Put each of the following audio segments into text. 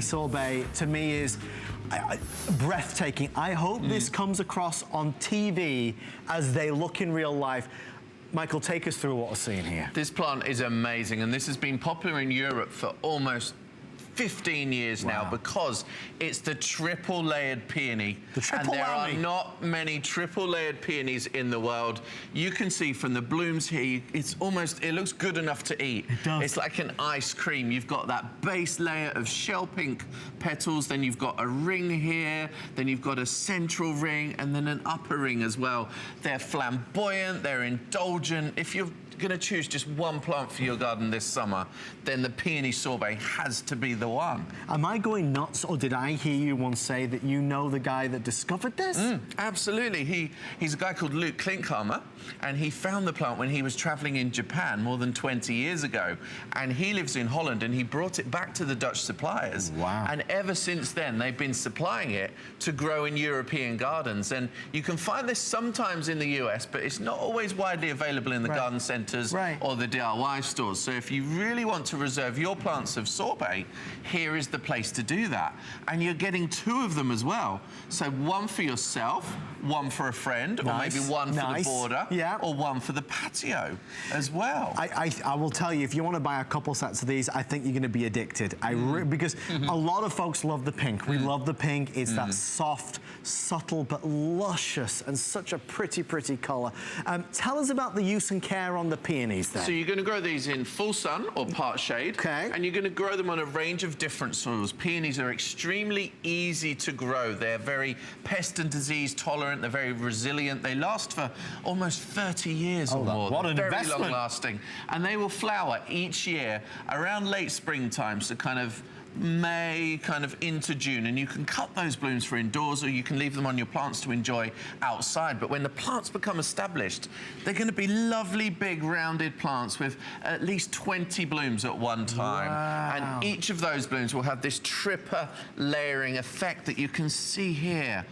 Sorbet to me is breathtaking. I hope this comes across on TV as they look in real life. Michael, take us through what we're seeing here. This plant is amazing, and this has been popular in Europe for almost 15 years now because it's the triple layered peony. The triple and there whammy. are not many triple layered peonies in the world. You can see from the blooms here, it looks good enough to eat. It does. It's like an ice cream. You've got that base layer of shell pink petals, then you've got a ring here, then you've got a central ring, and then an upper ring as well. They're flamboyant, they're indulgent. If you're going to choose just one plant for your garden this summer, then the Peony Sorbet has to be the one. Am I going nuts, or did I hear you once say that you know the guy that discovered this? Absolutely. He's a guy called Luke Klinkhammer, and he found the plant when he was traveling in Japan more than 20 years ago. And he lives in Holland, and he brought it back to the Dutch suppliers. Wow. And ever since then, they've been supplying it to grow in European gardens. And you can find this sometimes in the US, but it's not always widely available in the garden centres or the DIY stores. So if you really want to reserve your plants of sorbet, here is the place to do that. And you're getting 2 of them as well. So one for yourself, one for a friend, or maybe one for the border, or one for the patio as well. I will tell you, if you want to buy a couple sets of these, I think you're going to be addicted. Because a lot of folks love the pink. We love the pink. It's that soft, subtle, but luscious, and such a pretty, pretty colour. Tell us about the use and care on the peonies then. So you're going to grow these in full sun or part shade. And you're going to grow them on a range of different soils. Peonies are extremely easy to grow. They're very pest and disease tolerant. They're very resilient. They last for almost 30 years or more. What an investment. Very long lasting. And they will flower each year around late springtime, so kind of May, kind of into June, and you can cut those blooms for indoors, or you can leave them on your plants to enjoy outside. But when the plants become established, they're going to be lovely big rounded plants with at least 20 blooms at one time. And each of those blooms will have this triple layering effect that you can see here.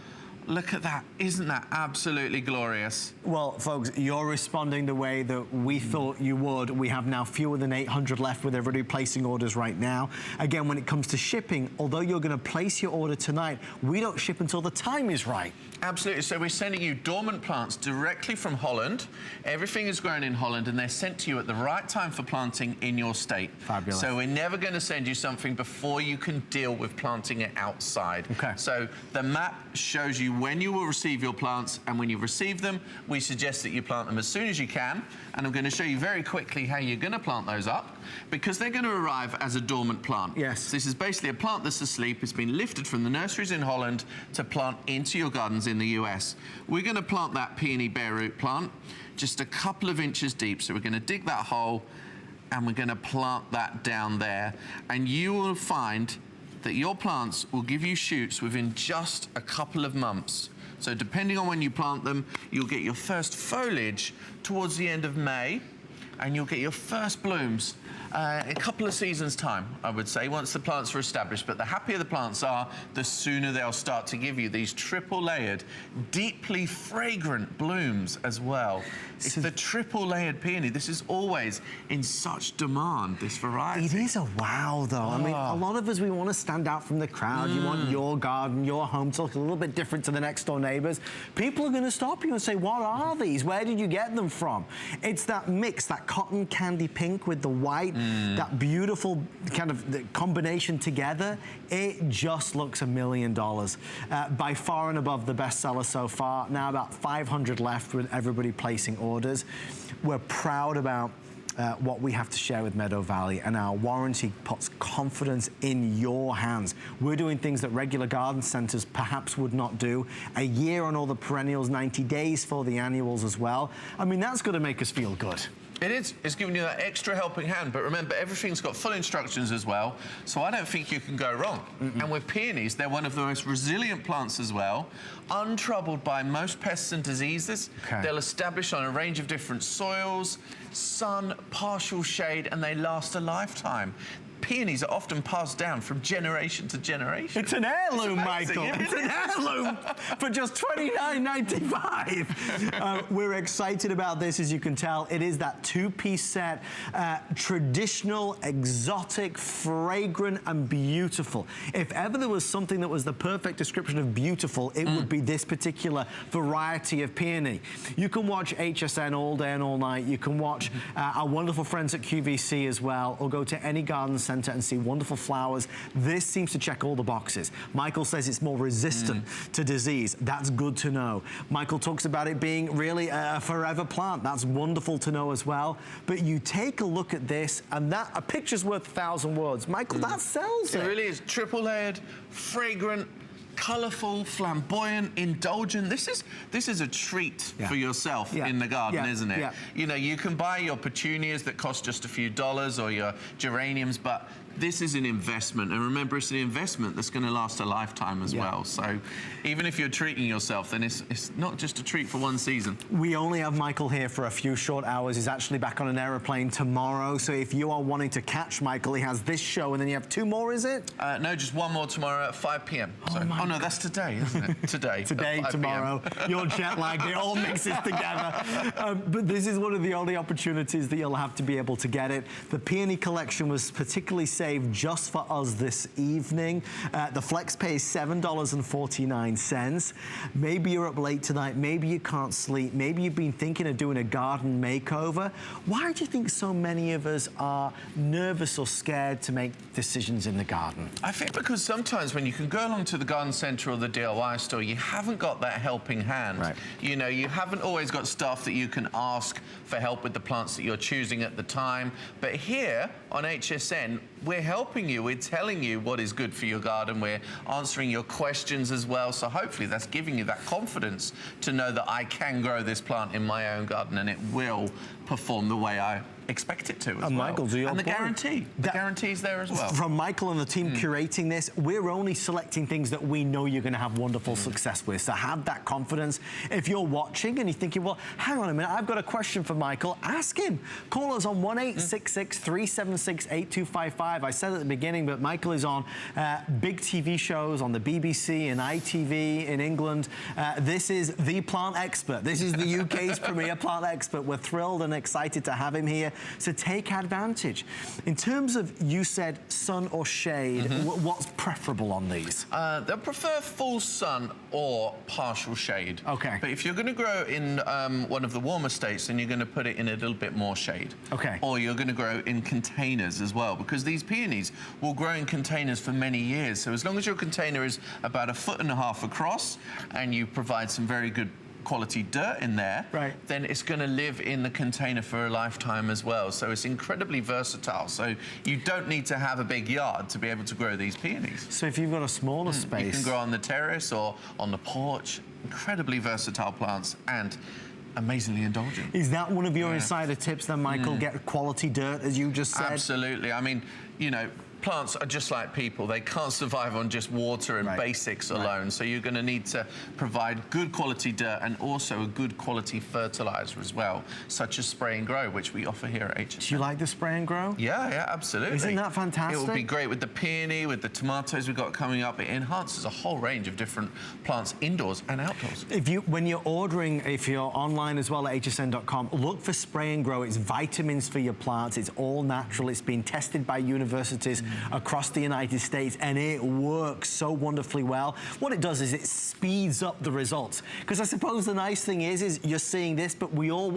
Look at that. Isn't that absolutely glorious? Well, folks, you're responding the way that we thought you would. We have now fewer than 800 left with everybody placing orders right now. Again, when it comes to shipping, although you're going to place your order tonight, we don't ship until the time is right. Absolutely. So we're sending you dormant plants directly from Holland. Everything is grown in Holland, and they're sent to you at the right time for planting in your state. Fabulous. So we're never going to send you something before you can deal with planting it outside. So the map shows you when you will receive your plants, and when you receive them, we suggest that you plant them as soon as you can. And I'm going to show you very quickly how you're going to plant those up, because they're going to arrive as a dormant plant. So this is basically a plant that's asleep. It's been lifted from the nurseries in Holland to plant into your gardens in the US. We're going to plant that peony bare root plant just a couple of inches deep. So we're going to dig that hole, and we're going to plant that down there. And you will find that your plants will give you shoots within just a couple of months. So depending on when you plant them, you'll get your first foliage towards the end of May, and you'll get your first blooms a couple of seasons' time, I would say, once the plants are established. But the happier the plants are, the sooner they'll start to give you these triple-layered, deeply fragrant blooms as well. It's the triple-layered peony. This is always in such demand, this variety. It is a wow, though. I mean, a lot of us, we want to stand out from the crowd. You want your garden, your home to look a little bit different to the next-door neighbours. People are going to stop you and say, what are these? Where did you get them from? It's that mix, that cotton candy pink with the white, that beautiful kind of the combination together. It just looks $1 million. By far and above the bestseller so far. Now about 500 left with everybody placing orders. We're proud about what we have to share with Meadow Valley, and our warranty puts confidence in your hands. We're doing things that regular garden centers perhaps would not do. A year on all the perennials, 90 days for the annuals as well. I mean, that's going to make us feel good. It is. It's giving you that extra helping hand. But remember, everything's got full instructions as well. So I don't think you can go wrong. And with peonies, they're one of the most resilient plants as well. Untroubled by most pests and diseases. They'll establish on a range of different soils, sun, partial shade, and they last a lifetime. peonies are often passed down from generation to generation. It's an heirloom, Michael. Yeah. It's an heirloom for just $29.95. We're excited about this, as you can tell. It is that two-piece set, traditional, exotic, fragrant, and beautiful. If ever there was something that was the perfect description of beautiful, it would be this particular variety of peony. You can watch HSN all day and all night. You can watch our wonderful friends at QVC as well, or go to any garden center and see wonderful flowers. This seems to check all the boxes. Michael says it's more resistant to disease. That's good to know. Michael talks about it being really a forever plant. That's wonderful to know as well. But you take a look at this, and that a picture's worth 1,000 words. Michael, that sells it. It really is. Triple layered, fragrant, colourful, flamboyant, indulgent. This is a treat for yourself in the garden, isn't it? You know, you can buy your petunias that cost just a few dollars, or your geraniums, but this is an investment, and remember, it's an investment that's going to last a lifetime as well. So even if you're treating yourself, then it's not just a treat for one season. We only have Michael here for a few short hours. He's actually back on an aeroplane tomorrow, so if you are wanting to catch Michael, he has this show, and then you have 2 more, is it? No, just 1 more tomorrow at 5 p.m. Oh no, that's today, isn't it? Today. Today, tomorrow. You're jet lagged. It all mixes together. But this is one of the only opportunities that you'll have to be able to get it. The Peony collection was particularly saved just for us this evening. The flex pay is $7.49. Maybe you're up late tonight. Maybe you can't sleep. Maybe you've been thinking of doing a garden makeover. Why do you think so many of us are nervous or scared to make decisions in the garden? I think because sometimes when you can go along to the garden centre or the DIY store, you haven't got that helping hand. Right. You know, you haven't always got staff that you can ask for help with the plants that you're choosing at the time. But here on HSN, we're helping you. We're telling you what is good for your garden. We're answering your questions as well. So hopefully that's giving you that confidence to know that I can grow this plant in my own garden and it will perform the way I expect it to as well. Michael, to your point. And the guarantee. The guarantee's there as well. From Michael and the team curating this, we're only selecting things that we know you're going to have wonderful success with. So have that confidence. If you're watching and you're thinking, well, hang on a minute, I've got a question for Michael, ask him. Call us on 1-866-376-8255. I said at the beginning, but Michael is on big TV shows on the BBC and ITV in England. This is the plant expert. This is the UK's premier plant expert. We're thrilled and excited to have him here. So take advantage. In terms of, you said sun or shade, what's preferable on these? They'll prefer full sun or partial shade. Okay. But if you're going to grow in one of the warmer states, then you're going to put it in a little bit more shade. Okay. Or you're going to grow in containers as well, because these peonies will grow in containers for many years. So as long as your container is about 1.5 foot across and you provide some very good quality dirt in there, then it's going to live in the container for a lifetime as well. So it's incredibly versatile. So you don't need to have a big yard to be able to grow these peonies. So if you've got a smaller space, you can grow on the terrace or on the porch. Incredibly versatile plants and amazingly indulgent. Is that one of your insider tips then, Michael? Get quality dirt, as you just said? Absolutely. I mean, you know, plants are just like people. They can't survive on just water and basics alone. So you're going to need to provide good quality dirt and also a good quality fertilizer as well, such as spray and grow, which we offer here at HSN. Do you like the spray and grow? Yeah, absolutely. Isn't that fantastic? It would be great with the peony, with the tomatoes we've got coming up. It enhances a whole range of different plants indoors and outdoors. When you're ordering, if you're online as well at hsn.com, look for spray and grow. It's vitamins for your plants. It's all natural. It's been tested by universities across the United States, and it works so wonderfully well. What it does is it speeds up the results. Because I suppose the nice thing is you're seeing this, but we all